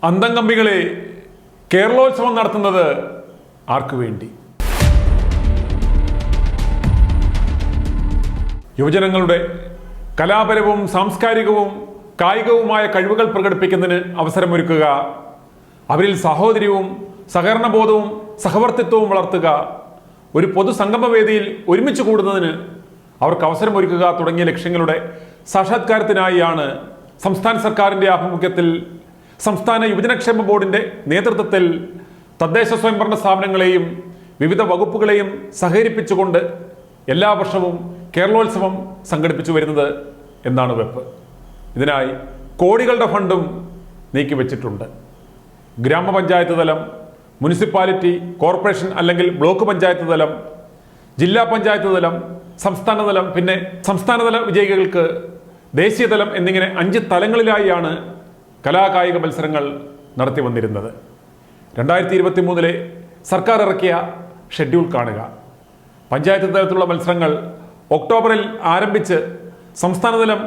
അന്തംകമ്പികളെ കേരളോത്സവം നടത്തുന്നത് ആർക്കു വേണ്ടി? യുവജനങ്ങളുടെ കലാപരവും സാംസ്കാരികവും കായികവുമായ കഴിവുകൾ പ്രകടിപ്പിക്കുന്നതിന് അവസരമൊരുക്കുക, അവരിൽ സാഹോദര്യവും സഹകരണബോധവും സഹവർത്തിത്വവും വളർത്തുക, ഒരു പൊതുസംഗമവേദിയിൽ ഒരുമിച്ച് കൂടുന്നതിന് അവർക്ക് അവസരമൊരുക്കുക തുടങ്ങിയ ലക്ഷ്യങ്ങളുടെ സാക്ഷാത്കാരത്തിനായാണ് സംസ്ഥാന സർക്കാരിൻ്റെ ആഭിമുഖ്യത്തിൽ സംസ്ഥാന യുവജനക്ഷേമ ബോർഡിൻ്റെ നേതൃത്വത്തിൽ തദ്ദേശ സ്വയംഭരണ സ്ഥാപനങ്ങളെയും വിവിധ വകുപ്പുകളെയും സഹകരിപ്പിച്ചുകൊണ്ട് എല്ലാ വർഷവും കേരളോത്സവം സംഘടിപ്പിച്ചു വരുന്നത് എന്നാണ് വെപ്പ്. ഇതിനായി കോടികളുടെ ഫണ്ടും നീക്കിവെച്ചിട്ടുണ്ട്. ഗ്രാമപഞ്ചായത്ത് തലം, മുനിസിപ്പാലിറ്റി, കോർപ്പറേഷൻ അല്ലെങ്കിൽ ബ്ലോക്ക് പഞ്ചായത്ത് തലം, ജില്ലാ പഞ്ചായത്ത് തലം, സംസ്ഥാന തലം, പിന്നെ സംസ്ഥാനതല വിജയികൾക്ക് ദേശീയ തലം എന്നിങ്ങനെ 5 തലങ്ങളിലായാണ് കലാകായിക മത്സരങ്ങൾ നടത്തി വന്നിരുന്നത്. 2023 സർക്കാർ ഇറക്കിയ ഷെഡ്യൂൾ കാണുക. പഞ്ചായത്ത് തലത്തിലുള്ള മത്സരങ്ങൾ ഒക്ടോബറിൽ ആരംഭിച്ച് സംസ്ഥാനതലം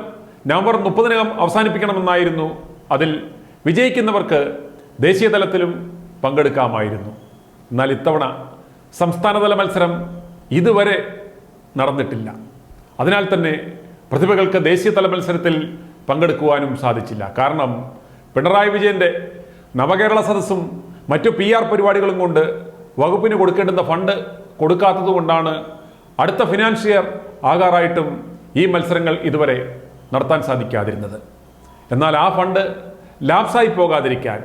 നവംബർ 30 അവസാനിപ്പിക്കണമെന്നായിരുന്നു. അതിൽ വിജയിക്കുന്നവർക്ക് ദേശീയ തലത്തിലും പങ്കെടുക്കാമായിരുന്നു. എന്നാൽ ഇത്തവണ സംസ്ഥാനതല മത്സരം ഇതുവരെ നടന്നിട്ടില്ല. അതിനാൽ തന്നെ പ്രതിഭകൾക്ക് ദേശീയതല മത്സരത്തിൽ പങ്കെടുക്കുവാനും സാധിച്ചില്ല. കാരണം പിണറായി വിജയൻ്റെ നവകേരള സദസ്സും മറ്റു PR പരിപാടികളും കൊണ്ട് വകുപ്പിന് കൊടുക്കേണ്ടുന്ന ഫണ്ട് കൊടുക്കാത്തത് കൊണ്ടാണ് അടുത്ത ഫിനാൻഷ്യൽ ഇയർ ആകാറായിട്ടും ഈ മത്സരങ്ങൾ ഇതുവരെ നടത്താൻ സാധിക്കാതിരുന്നത്. എന്നാൽ ആ ഫണ്ട് ലാപ്സായി പോകാതിരിക്കാൻ,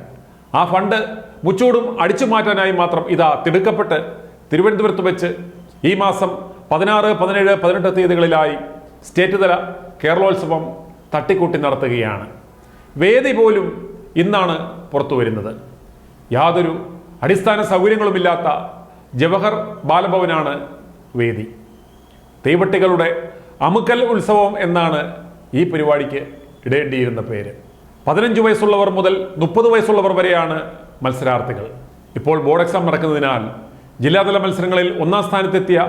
ആ ഫണ്ട് മുച്ചൂടും അടിച്ചു മാറ്റാനായി മാത്രം ഇതാ തിടുക്കപ്പെട്ട് തിരുവനന്തപുരത്ത് വെച്ച് ഈ മാസം 16, 17, 18 തീയതികളിലായി സ്റ്റേറ്റ് തല കേരളോത്സവം തട്ടിക്കൂട്ടി നടത്തുകയാണ്. വേദി പോലും ഇന്നാണ് പുറത്തു വരുന്നത്. യാതൊരു അടിസ്ഥാന സൗകര്യങ്ങളുമില്ലാത്ത ജവഹർ ബാലഭവനാണ് വേദി. തീവട്ടികളുടെ അമുക്കൽ ഉത്സവം എന്നാണ് ഈ പരിപാടിക്ക് ഇടേണ്ടിയിരുന്ന പേര്. 15 വയസ്സുള്ളവർ മുതൽ 30 വയസ്സുള്ളവർ വരെയാണ് മത്സരാർത്ഥികൾ. ഇപ്പോൾ ബോർഡ് എക്സാം നടക്കുന്നതിനാൽ ജില്ലാതല മത്സരങ്ങളിൽ 1ാം സ്ഥാനത്തെത്തിയ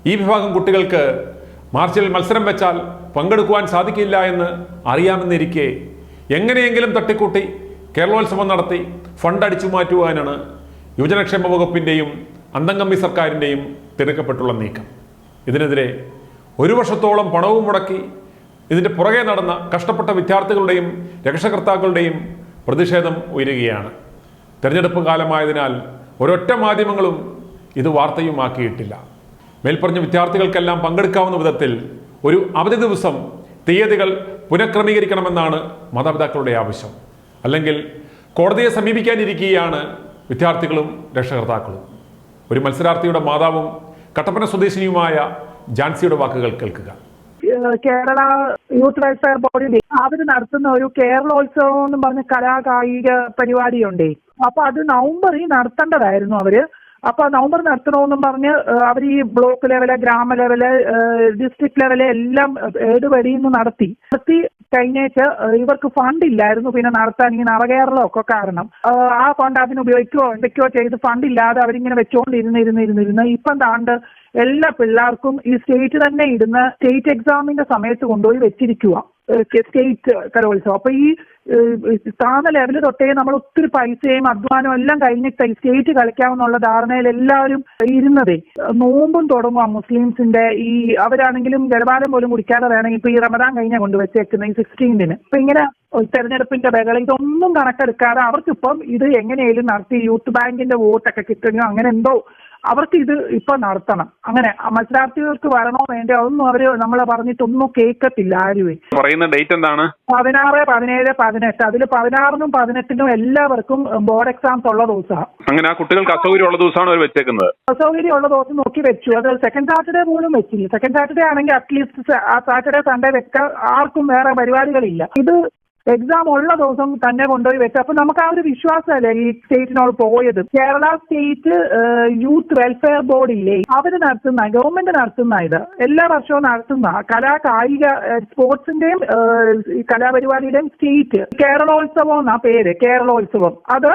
ഈ വിഭാഗം കുട്ടികൾക്ക് മാർച്ചിൽ മത്സരം വെച്ചാൽ പങ്കെടുക്കുവാൻ സാധിക്കില്ല എന്ന് അറിയാമെന്നിരിക്കെ എങ്ങനെയെങ്കിലും തട്ടിക്കൂട്ടി കേരളോത്സവം നടത്തി ഫണ്ട് അടിച്ചു മാറ്റുവാനാണ് യുവജനക്ഷേമ വകുപ്പിൻ്റെയും അന്തംകമ്പി സർക്കാരിൻ്റെയും തിരക്കപ്പെട്ടുള്ള നീക്കം. ഇതിനെതിരെ 1 വർഷത്തോളം പണവും മുടക്കി ഇതിൻ്റെ പുറകെ നടന്ന കഷ്ടപ്പെട്ട വിദ്യാർത്ഥികളുടെയും രക്ഷകർത്താക്കളുടെയും പ്രതിഷേധം ഉയരുകയാണ്. തെരഞ്ഞെടുപ്പ് കാലമായതിനാൽ ഒരൊറ്റ മാധ്യമങ്ങളും ഇത് വാർത്തയുമാക്കിയിട്ടില്ല. മേൽപ്പറഞ്ഞ വിദ്യാർത്ഥികൾക്കെല്ലാം പങ്കെടുക്കാവുന്ന വിധത്തിൽ ഒരു അവധി ദിവസം തീയതികൾ പുനഃക്രമീകരിക്കണമെന്നാണ് മാതാപിതാക്കളുടെ ആവശ്യം. അല്ലെങ്കിൽ കോടതിയെ സമീപിക്കാനിരിക്കുകയാണ് വിദ്യാർത്ഥികളും രക്ഷകർത്താക്കളും. ഒരു മത്സരാർത്ഥിയുടെ മാതാവും കട്ടപ്പന സ്വദേശിനിയുമായ ജാൻസിയുടെ വാക്കുകൾ കേൾക്കുക. കേരള യൂത്ത് വെൽഫെയർ ബോർഡിന്റെ അവർ നടത്തുന്ന ഒരു കേരളോത്സവം എന്ന് പറഞ്ഞ കലാകായിക പരിപാടിയുണ്ട്. അപ്പൊ അത് നവംബറിൽ നടത്തേണ്ടതായിരുന്നു അവര്. അപ്പൊ നവംബർ നടത്തണമെന്നും പറഞ്ഞ് അവർ ഈ ബ്ലോക്ക് ലെവല്, ഗ്രാമ ലെവല്, ഡിസ്ട്രിക്ട് ലെവല് എല്ലാം ഏടുപടിയിൽ നടത്തി കഴിഞ്ഞേച്ച് ഇവർക്ക് ഫണ്ട് ഇല്ലായിരുന്നു പിന്നെ നടത്താൻ. ഈ നവകേരളമൊക്കെ കാരണം ആ ഫണ്ട് അതിന് ഉപയോഗിക്കുകയോ എന്തൊക്കെയോ ചെയ്ത് ഫണ്ട് ഇല്ലാതെ അവരിങ്ങനെ വെച്ചോണ്ടിരുന്നിരുന്നിരുന്നിരുന്ന് ഇപ്പം താണ്ട് എല്ലാ പിള്ളേർക്കും ഈ സ്റ്റേറ്റ് തന്നെ ഇടുന്ന സ്റ്റേറ്റ് എക്സാമിന്റെ സമയത്ത് കൊണ്ടുപോയി വെച്ചിരിക്കുക സ്റ്റേറ്റ് കലോത്സവം. അപ്പൊ ഈ താന്ന ലെവല് തൊട്ടേ നമ്മൾ ഒത്തിരി പൈസയും അധ്വാനവും എല്ലാം കഴിഞ്ഞിട്ട് സ്റ്റേറ്റ് കളിക്കാമെന്നുള്ള ധാരണയിൽ എല്ലാവരും ഇരുന്നതേ. നോമ്പും തുടങ്ങുക മുസ്ലിംസിന്റെ. ഈ അവരാണെങ്കിലും ജലപാനം പോലും കുടിക്കാതെ വേണമെങ്കിൽ ഇപ്പൊ ഈ റമദാൻ കഴിഞ്ഞാൽ കൊണ്ടുവച്ചേക്കുന്ന ഈ 16-ന് ഇപ്പൊ ഇങ്ങനെ തെരഞ്ഞെടുപ്പിന്റെ ബഹളം ഇതൊന്നും കണക്കെടുക്കാതെ അവർക്കിപ്പം ഇത് എങ്ങനെയായാലും നടത്തി യൂത്ത് ബാങ്കിന്റെ വോട്ടൊക്കെ കിട്ടണോ അങ്ങനെ എന്തോ അവർക്ക് ഇത് ഇപ്പൊ നടത്തണം. അങ്ങനെ മത്സരാർത്ഥികൾക്ക് വരണോ വേണ്ടോ അതൊന്നും അവര് നമ്മളെ പറഞ്ഞിട്ടൊന്നും കേൾക്കത്തില്ല ആരുവേ. പറയുന്ന ഡേറ്റ് എന്താണ്? 16, 17, 18. അതിൽ 16-നും 18-നും എല്ലാവർക്കും ബോർഡ് എക്സാംസ് ഉള്ള ദിവസമാണ്. അങ്ങനെ ആ കുട്ടികൾക്ക് അസൗകര്യമുള്ള ദിവസമാണ് അവർ വെച്ചേക്കുന്നത്. അസൗകര്യമുള്ള ദിവസം നോക്കി വെച്ചു. അത് സെക്കൻഡ് സാറ്റർഡേ പോലും വെച്ചില്ല. സെക്കൻഡ് സാറ്റർഡേ ആണെങ്കിൽ അറ്റ്ലീസ്റ്റ് ആ സാറ്റർഡേ സൺഡേ വെക്കാൻ ആർക്കും വേറെ പരിപാടികളില്ല. ഇത് എക്സാം ഉള്ള ദിവസം തന്നെ കൊണ്ടുപോയി വെച്ചു. അപ്പൊ നമുക്ക് ആ ഒരു വിശ്വാസമല്ലേ ഈ സ്റ്റേറ്റിനോട് പോയത്. കേരള സ്റ്റേറ്റ് യൂത്ത് വെൽഫെയർ ബോർഡില്ലേ അവര് നടത്തുന്ന, ഗവൺമെന്റ് നടത്തുന്ന ഇത് എല്ലാ വർഷവും നടത്തുന്ന കായിക സ്പോർട്സിന്റെയും കലാപരിപാടിയുടെയും സ്റ്റേറ്റ് കേരളോത്സവം എന്നാ പേര്. കേരളോത്സവം അത്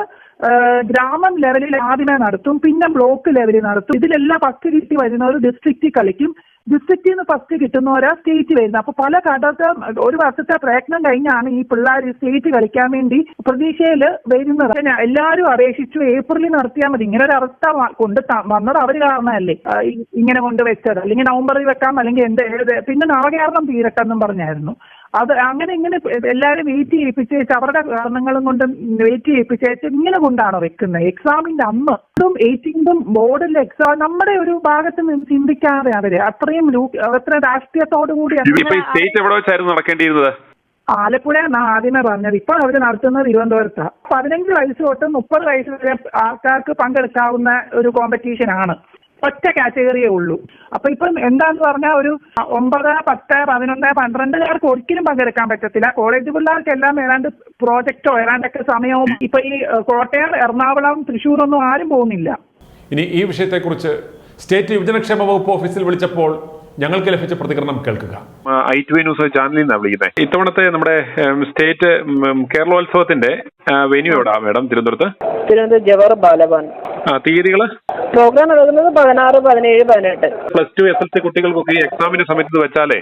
ഗ്രാമം ലെവലിൽ ആദ്യമേ നടത്തും, പിന്നെ ബ്ലോക്ക് ലെവലിൽ നടത്തും. ഇതിലെല്ലാം ഫസ്റ്റ് കിട്ടി വരുന്നവർ ഡിസ്ട്രിക്റ്റിൽ കളിക്കും, ഡിസ്ട്രിക്റ്റിൽ നിന്ന് ഫസ്റ്റ് കിട്ടുന്നവരാ സ്റ്റേറ്റ് വരുന്നത്. അപ്പൊ പല ഘട്ടത്തെ ഒരു വർഷത്തെ പ്രയത്നം കഴിഞ്ഞാണ് ഈ പിള്ളേർ സ്റ്റേറ്റ് കളിക്കാൻ വേണ്ടി പ്രതീക്ഷയിൽ വരുന്നത്. എല്ലാവരും അപേക്ഷിച്ചു ഏപ്രിലിൽ നടത്തിയാൽ മതി. ഇങ്ങനെ ഒരു അവസ്ഥ വന്നത് അവര് കാരണമല്ലേ ഇങ്ങനെ കൊണ്ടുവച്ചത്. അല്ലെങ്കിൽ നവംബറിൽ വെക്കാം, അല്ലെങ്കിൽ പിന്നെ നവകേരളം തീരട്ടെന്നും പറഞ്ഞായിരുന്നു. അത് അങ്ങനെ ഇങ്ങനെ എല്ലാവരും വെയിറ്റ് ചെയ്യിപ്പിച്ചേച്ച് അവരുടെ കാരണങ്ങളും കൊണ്ട് വെയിറ്റ് ചെയ്യിപ്പിച്ചേച്ച് ഇങ്ങനെ കൊണ്ടാണോ വെക്കുന്നത്? എക്സാമിന്റെ അന്ന് 18th ബോർഡിലെ എക്സാം നമ്മുടെ ഒരു ഭാഗത്ത് നിന്ന് ചിന്തിക്കാതെ അവര് അത്രയും അത്ര രാഷ്ട്രീയത്തോടു കൂടി സ്റ്റേറ്റ് എവിടെ വെച്ചായിരുന്നു നടക്കേണ്ടിയിരുന്നത്? ആലപ്പുഴ ആദ്യമേ പറഞ്ഞത്. ഇപ്പോൾ അവർ നടത്തുന്നത് തിരുവനന്തപുരത്താണ്. 15 വയസ്സ് തൊട്ട് 30 വയസ്സ് വരെ ആൾക്കാർക്ക് പങ്കെടുക്കാവുന്ന ഒരു കോമ്പറ്റീഷൻ ആണ്. ഒറ്റ കാറ്റഗറിയേ ഉള്ളൂ. അപ്പൊ ഇപ്പം എന്താന്ന് പറഞ്ഞാൽ ഒരു 9, 10, 11, 12 ഒരിക്കലും പങ്കെടുക്കാൻ പറ്റത്തില്ല. കോളേജ് പിള്ളേർക്കെല്ലാം ഏതാണ്ട് പ്രോജക്റ്റോ ഏതാണ്ടൊക്കെ സമയവും ഇപ്പൊ ഈ കോട്ടയം, എറണാകുളം, തൃശ്ശൂരൊന്നും ആരും പോകുന്നില്ല. ഇനി ഈ വിഷയത്തെക്കുറിച്ച് സ്റ്റേറ്റ് യുവജനക്ഷേമ വകുപ്പ് ഓഫീസിൽ വിളിച്ചപ്പോൾ ഞങ്ങൾക്ക് ലഭിച്ച പ്രതികരണം കേൾക്കുക. i2i ന്യൂസ് ചാനലിൽ നിന്നാണ് വിളിക്കുന്നത്. ഇത്തവണത്തെ നമ്മുടെ സ്റ്റേറ്റ് കേരളോത്സവത്തിന്റെ വെന്യൂ എവിടാ മേഡം? തിരുവനന്തപുരം ജവഹർ ബാലഭവൻ. തീയതികള്? പ്രോഗ്രാം നടക്കുന്നത് 16, 17, 18. +2 SLC കുട്ടികൾക്കൊക്കെ ഈ എക്സാമിന്റെ സമയത്ത് വെച്ചാലേ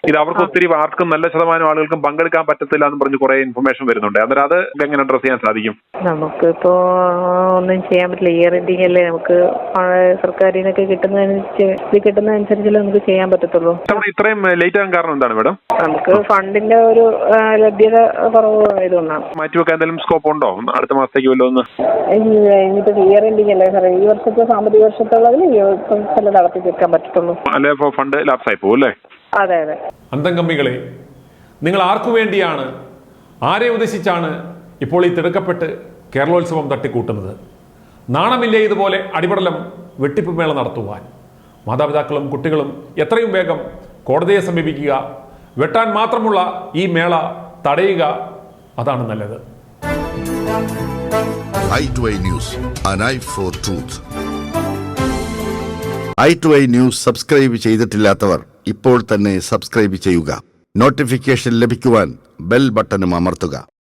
ഇത് അവർക്ക് ഒത്തിരി ആർക്കും നല്ല ശതമാനം ആളുകൾക്കും പങ്കെടുക്കാൻ പറ്റത്തില്ല എന്ന് പറഞ്ഞ് കുറെ ഇൻഫർമേഷൻ വരുന്നുണ്ട്. അന്നേരം അത് എങ്ങനെ അഡ്രസ് ചെയ്യാൻ സാധിക്കും? നമുക്കിപ്പോ ഒന്നും ചെയ്യാൻ പറ്റില്ല. ഇയർ എൻഡിങ് അല്ലേ, നമുക്ക് സർക്കാരിൽ നിന്നൊക്കെ കിട്ടുന്നതനുസരിച്ചല്ലേ നമുക്ക് ചെയ്യാൻ പറ്റത്തുള്ളൂ. ഇത്രയും ലേറ്റ് ആകാൻ കാരണം എന്താണ് മേഡം? നമുക്ക് ഫണ്ടിന്റെ ഒരു ലഭ്യത കുറവ് ആയതുകൊണ്ടാണ്. മാറ്റിവെക്കാൻ എന്തെങ്കിലും സ്കോപ്പ് ഉണ്ടോ അടുത്ത മാസത്തേക്ക് വല്ലതും? ഇനിയിപ്പോ ഇയർ എൻഡിങ് അല്ലേ സാറേ, ഈ വർഷത്തെ സാമ്പത്തിക വർഷത്തുള്ളതിൽ ചില നടത്തി തീർക്കാൻ പറ്റത്തുള്ളൂ. അല്ലെ ഫണ്ട് ലാപ്സ് ആയി പോകും അല്ലേ? അതെ അതെ. അന്തംകമ്മികളെ, നിങ്ങൾ ആർക്കു വേണ്ടിയാണ്, ആരെ ഉദ്ദേശിച്ചാണ് ഇപ്പോൾ ഈ തിടുക്കപ്പെട്ട് കേരളോത്സവം തട്ടിക്കൂട്ടുന്നത്? നാണമില്ലേ ഇതുപോലെ അടിപടലം വെട്ടിപ്പ് മേള നടത്തുവാൻ? മാതാപിതാക്കളും കുട്ടികളും എത്രയും വേഗം കോടതിയെ സമീപിക്കുക. വെട്ടാൻ മാത്രമുള്ള ഈ മേള തടയുക, അതാണ് നല്ലത്. i2i News, an eye for truth. i2i News subscribe ചെയ്തിട്ടില്ലാത്തവർ ഇപ്പോൾ തന്നെ സബ്സ്ക്രൈബ് ചെയ്യുക. നോട്ടിഫിക്കേഷൻ ലഭിക്കുവാൻ ബെൽ ബട്ടണും അമർത്തുക.